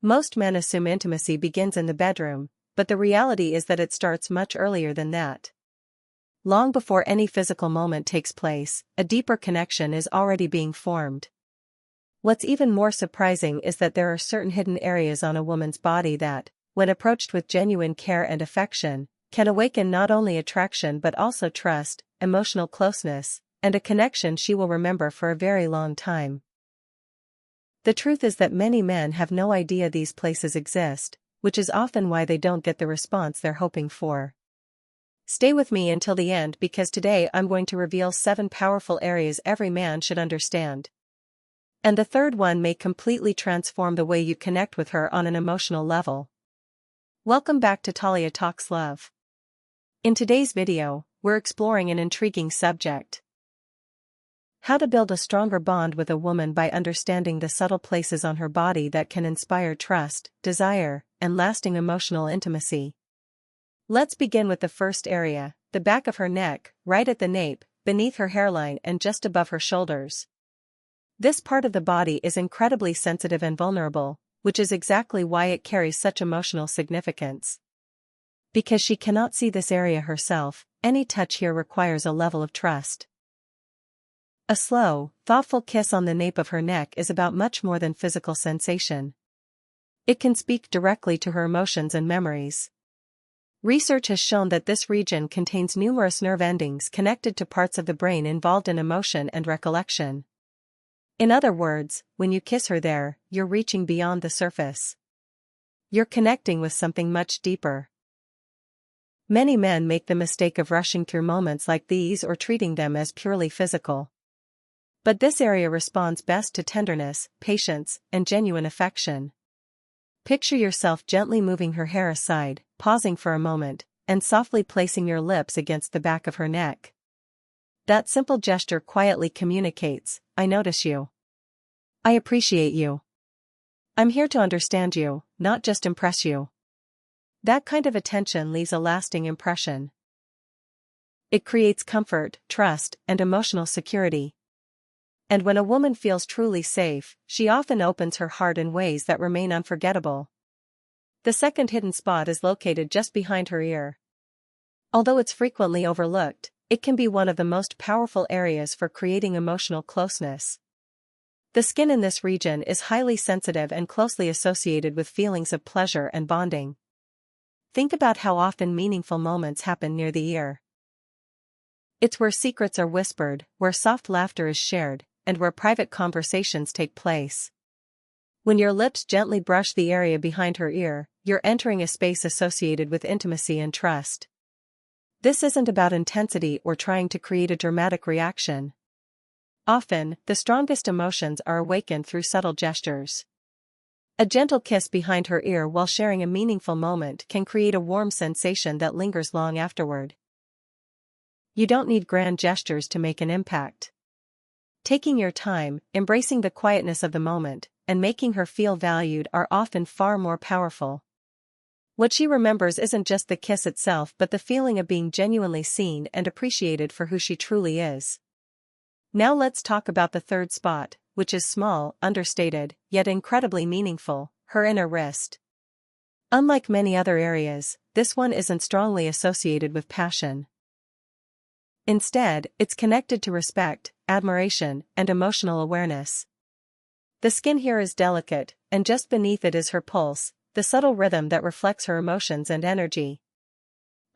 Most men assume intimacy begins in the bedroom, but the reality is that it starts much earlier than that. Long before any physical moment takes place, a deeper connection is already being formed. What's even more surprising is that there are certain hidden areas on a woman's body that, when approached with genuine care and affection, can awaken not only attraction but also trust, emotional closeness, and a connection she will remember for a very long time. The truth is that many men have no idea these places exist, which is often why they don't get the response they're hoping for. Stay with me until the end because today I'm going to reveal 7 powerful areas every man should understand. And the third one may completely transform the way you connect with her on an emotional level. Welcome back to Talia Talks Love. In today's video, we're exploring an intriguing subject. How to build a stronger bond with a woman by understanding the subtle places on her body that can inspire trust, desire, and lasting emotional intimacy. Let's begin with the first area, the back of her neck, right at the nape, beneath her hairline and just above her shoulders. This part of the body is incredibly sensitive and vulnerable, which is exactly why it carries such emotional significance. Because she cannot see this area herself, any touch here requires a level of trust. A slow, thoughtful kiss on the nape of her neck is about much more than physical sensation. It can speak directly to her emotions and memories. Research has shown that this region contains numerous nerve endings connected to parts of the brain involved in emotion and recollection. In other words, when you kiss her there, you're reaching beyond the surface. You're connecting with something much deeper. Many men make the mistake of rushing through moments like these or treating them as purely physical. But this area responds best to tenderness, patience, and genuine affection. Picture yourself gently moving her hair aside, pausing for a moment, and softly placing your lips against the back of her neck. That simple gesture quietly communicates, "I notice you. I appreciate you. I'm here to understand you, not just impress you." That kind of attention leaves a lasting impression. It creates comfort, trust, and emotional security. And when a woman feels truly safe, she often opens her heart in ways that remain unforgettable. The second hidden spot is located just behind her ear. Although it's frequently overlooked, it can be one of the most powerful areas for creating emotional closeness. The skin in this region is highly sensitive and closely associated with feelings of pleasure and bonding. Think about how often meaningful moments happen near the ear. It's where secrets are whispered, where soft laughter is shared, and where private conversations take place. When your lips gently brush the area behind her ear, you're entering a space associated with intimacy and trust. This isn't about intensity or trying to create a dramatic reaction. Often, the strongest emotions are awakened through subtle gestures. A gentle kiss behind her ear while sharing a meaningful moment can create a warm sensation that lingers long afterward. You don't need grand gestures to make an impact. Taking your time, embracing the quietness of the moment, and making her feel valued are often far more powerful. What she remembers isn't just the kiss itself but the feeling of being genuinely seen and appreciated for who she truly is. Now let's talk about the third spot, which is small, understated, yet incredibly meaningful, her inner wrist. Unlike many other areas, this one isn't strongly associated with passion. Instead, it's connected to respect, admiration, and emotional awareness. The skin here is delicate, and just beneath it is her pulse, the subtle rhythm that reflects her emotions and energy.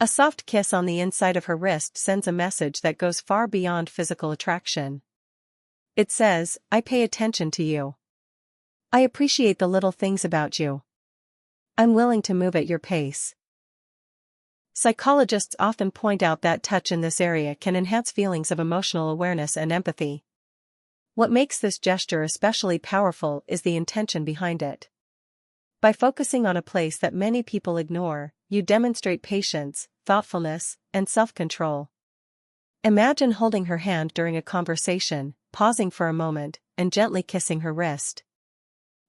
A soft kiss on the inside of her wrist sends a message that goes far beyond physical attraction. It says, "I pay attention to you. I appreciate the little things about you. I'm willing to move at your pace." Psychologists often point out that touch in this area can enhance feelings of emotional awareness and empathy. What makes this gesture especially powerful is the intention behind it. By focusing on a place that many people ignore, you demonstrate patience, thoughtfulness, and self-control. Imagine holding her hand during a conversation, pausing for a moment, and gently kissing her wrist.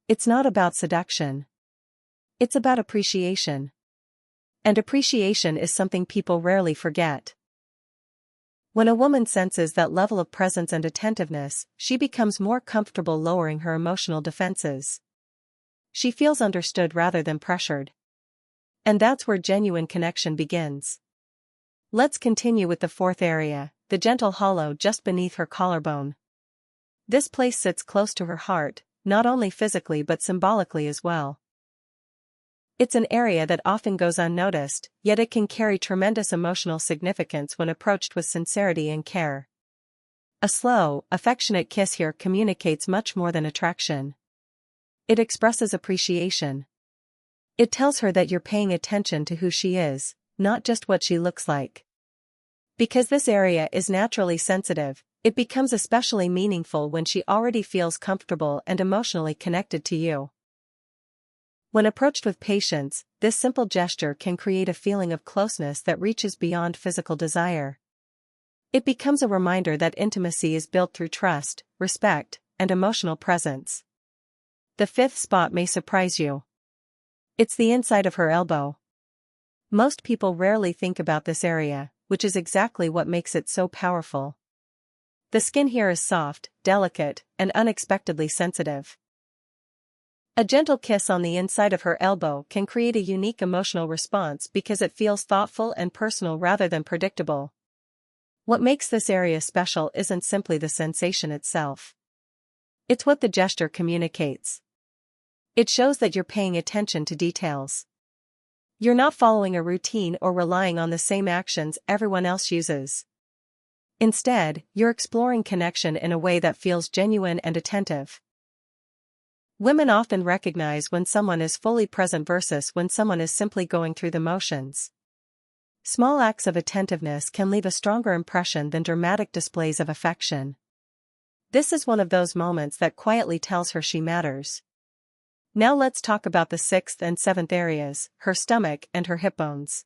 It's not about seduction. It's about appreciation. And appreciation is something people rarely forget. When a woman senses that level of presence and attentiveness, she becomes more comfortable lowering her emotional defenses. She feels understood rather than pressured. And that's where genuine connection begins. Let's continue with the fourth area, the gentle hollow just beneath her collarbone. This place sits close to her heart, not only physically but symbolically as well. It's an area that often goes unnoticed, yet it can carry tremendous emotional significance when approached with sincerity and care. A slow, affectionate kiss here communicates much more than attraction. It expresses appreciation. It tells her that you're paying attention to who she is, not just what she looks like. Because this area is naturally sensitive, it becomes especially meaningful when she already feels comfortable and emotionally connected to you. When approached with patience, this simple gesture can create a feeling of closeness that reaches beyond physical desire. It becomes a reminder that intimacy is built through trust, respect, and emotional presence. The fifth spot may surprise you. It's the inside of her elbow. Most people rarely think about this area, which is exactly what makes it so powerful. The skin here is soft, delicate, and unexpectedly sensitive. A gentle kiss on the inside of her elbow can create a unique emotional response because it feels thoughtful and personal rather than predictable. What makes this area special isn't simply the sensation itself. It's what the gesture communicates. It shows that you're paying attention to details. You're not following a routine or relying on the same actions everyone else uses. Instead, you're exploring connection in a way that feels genuine and attentive. Women often recognize when someone is fully present versus when someone is simply going through the motions. Small acts of attentiveness can leave a stronger impression than dramatic displays of affection. This is one of those moments that quietly tells her she matters. Now let's talk about the sixth and seventh areas, her stomach and her hip bones.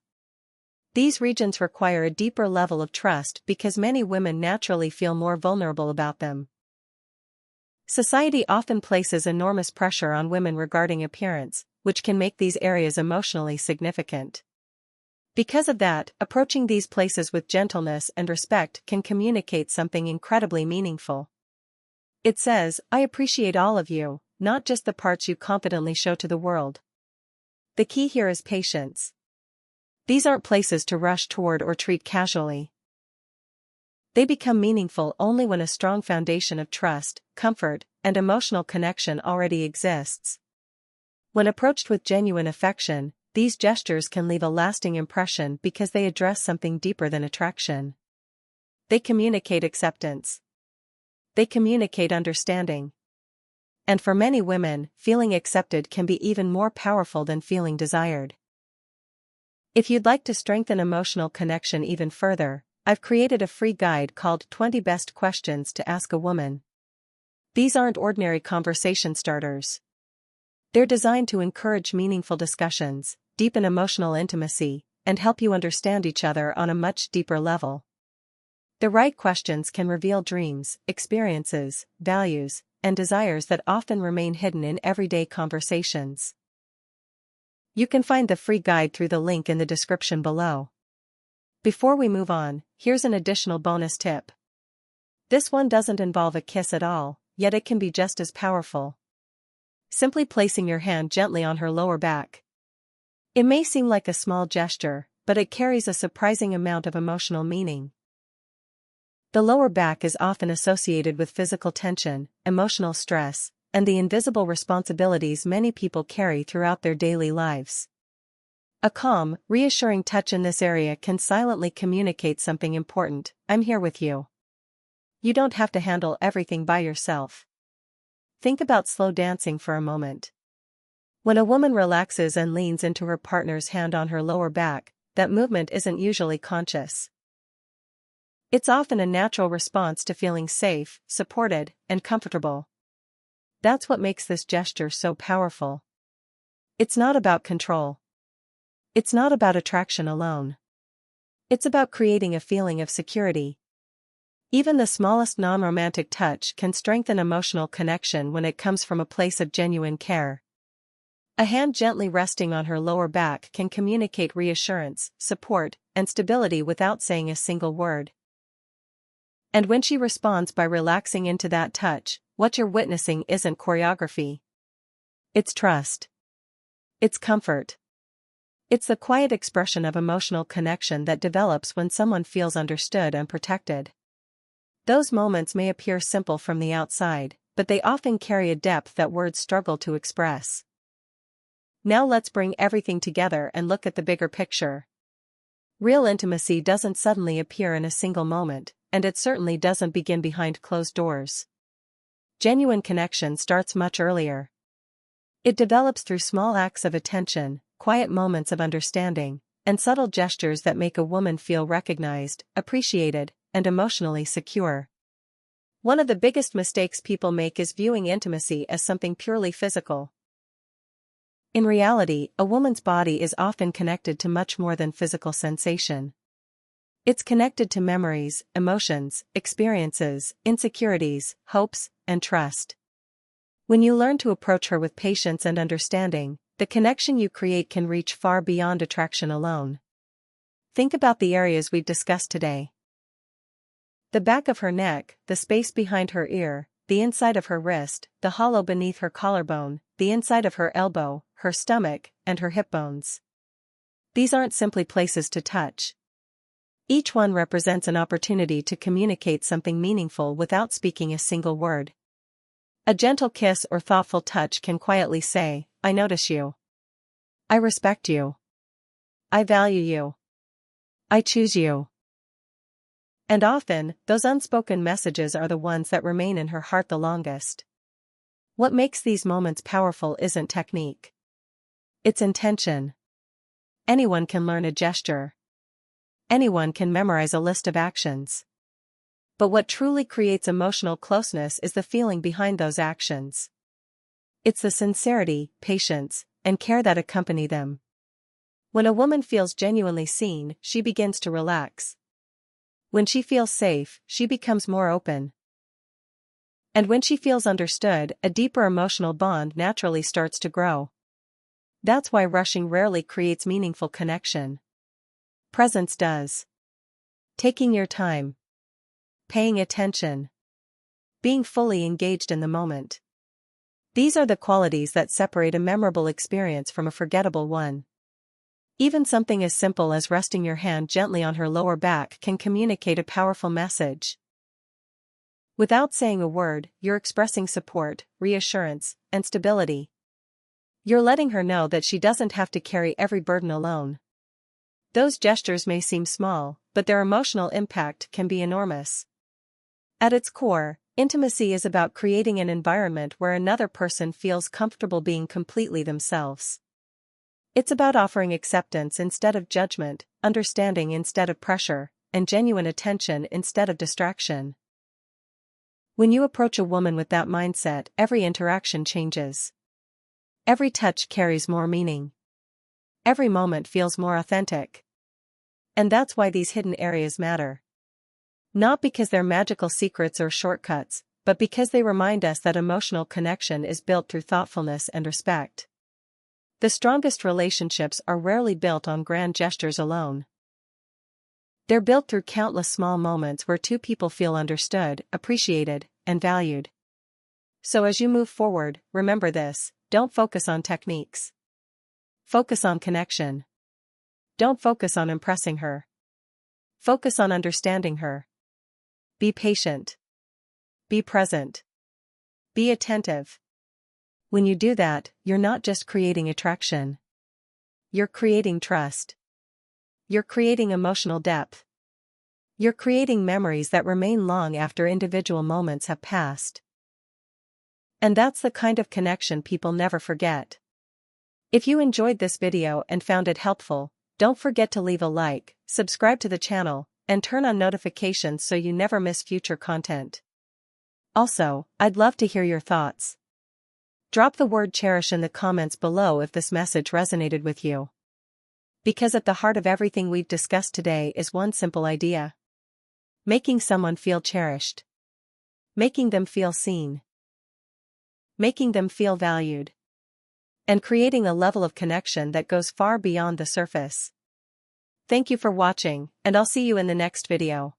These regions require a deeper level of trust because many women naturally feel more vulnerable about them. Society often places enormous pressure on women regarding appearance, which can make these areas emotionally significant. Because of that, approaching these places with gentleness and respect can communicate something incredibly meaningful. It says, "I appreciate all of you, not just the parts you confidently show to the world." The key here is patience. These aren't places to rush toward or treat casually. They become meaningful only when a strong foundation of trust, comfort, and emotional connection already exists. When approached with genuine affection, these gestures can leave a lasting impression because they address something deeper than attraction. They communicate acceptance. They communicate understanding. And for many women, feeling accepted can be even more powerful than feeling desired. If you'd like to strengthen emotional connection even further, I've created a free guide called 20 Best Questions to Ask a Woman. These aren't ordinary conversation starters. They're designed to encourage meaningful discussions, deepen emotional intimacy, and help you understand each other on a much deeper level. The right questions can reveal dreams, experiences, values, and desires that often remain hidden in everyday conversations. You can find the free guide through the link in the description below. Before we move on, here's an additional bonus tip. This one doesn't involve a kiss at all, yet it can be just as powerful. Simply placing your hand gently on her lower back. It may seem like a small gesture, but it carries a surprising amount of emotional meaning. The lower back is often associated with physical tension, emotional stress, and the invisible responsibilities many people carry throughout their daily lives. A calm, reassuring touch in this area can silently communicate something important: I'm here with you. You don't have to handle everything by yourself. Think about slow dancing for a moment. When a woman relaxes and leans into her partner's hand on her lower back, that movement isn't usually conscious. It's often a natural response to feeling safe, supported, and comfortable. That's what makes this gesture so powerful. It's not about control. It's not about attraction alone. It's about creating a feeling of security. Even the smallest non-romantic touch can strengthen emotional connection when it comes from a place of genuine care. A hand gently resting on her lower back can communicate reassurance, support, and stability without saying a single word. And when she responds by relaxing into that touch, what you're witnessing isn't choreography. It's trust. It's comfort. It's the quiet expression of emotional connection that develops when someone feels understood and protected. Those moments may appear simple from the outside, but they often carry a depth that words struggle to express. Now let's bring everything together and look at the bigger picture. Real intimacy doesn't suddenly appear in a single moment, and it certainly doesn't begin behind closed doors. Genuine connection starts much earlier. It develops through small acts of attention, quiet moments of understanding, and subtle gestures that make a woman feel recognized, appreciated, and emotionally secure. One of the biggest mistakes people make is viewing intimacy as something purely physical. In reality, a woman's body is often connected to much more than physical sensation. It's connected to memories, emotions, experiences, insecurities, hopes, and trust. When you learn to approach her with patience and understanding, the connection you create can reach far beyond attraction alone. Think about the areas we've discussed today. The back of her neck, the space behind her ear, the inside of her wrist, the hollow beneath her collarbone, the inside of her elbow, her stomach, and her hip bones. These aren't simply places to touch. Each one represents an opportunity to communicate something meaningful without speaking a single word. A gentle kiss or thoughtful touch can quietly say, "I notice you. I respect you. I value you. I choose you." And often, those unspoken messages are the ones that remain in her heart the longest. What makes these moments powerful isn't technique. It's intention. Anyone can learn a gesture. Anyone can memorize a list of actions. But what truly creates emotional closeness is the feeling behind those actions. It's the sincerity, patience, and care that accompany them. When a woman feels genuinely seen, she begins to relax. When she feels safe, she becomes more open. And when she feels understood, a deeper emotional bond naturally starts to grow. That's why rushing rarely creates meaningful connection. Presence does. Taking your time. Paying attention. Being fully engaged in the moment. These are the qualities that separate a memorable experience from a forgettable one. Even something as simple as resting your hand gently on her lower back can communicate a powerful message. Without saying a word, you're expressing support, reassurance, and stability. You're letting her know that she doesn't have to carry every burden alone. Those gestures may seem small, but their emotional impact can be enormous. At its core, intimacy is about creating an environment where another person feels comfortable being completely themselves. It's about offering acceptance instead of judgment, understanding instead of pressure, and genuine attention instead of distraction. When you approach a woman with that mindset, every interaction changes. Every touch carries more meaning. Every moment feels more authentic. And that's why these hidden areas matter. Not because they're magical secrets or shortcuts, but because they remind us that emotional connection is built through thoughtfulness and respect. The strongest relationships are rarely built on grand gestures alone. They're built through countless small moments where two people feel understood, appreciated, and valued. So as you move forward, remember this: don't focus on techniques. Focus on connection. Don't focus on impressing her. Focus on understanding her. Be patient. Be present. Be attentive. When you do that, you're not just creating attraction. You're creating trust. You're creating emotional depth. You're creating memories that remain long after individual moments have passed. And that's the kind of connection people never forget. If you enjoyed this video and found it helpful, don't forget to leave a like, subscribe to the channel, and turn on notifications so you never miss future content. Also, I'd love to hear your thoughts. Drop the word cherish in the comments below if this message resonated with you. Because at the heart of everything we've discussed today is one simple idea: making someone feel cherished. Making them feel seen. Making them feel valued. And creating a level of connection that goes far beyond the surface. Thank you for watching, and I'll see you in the next video.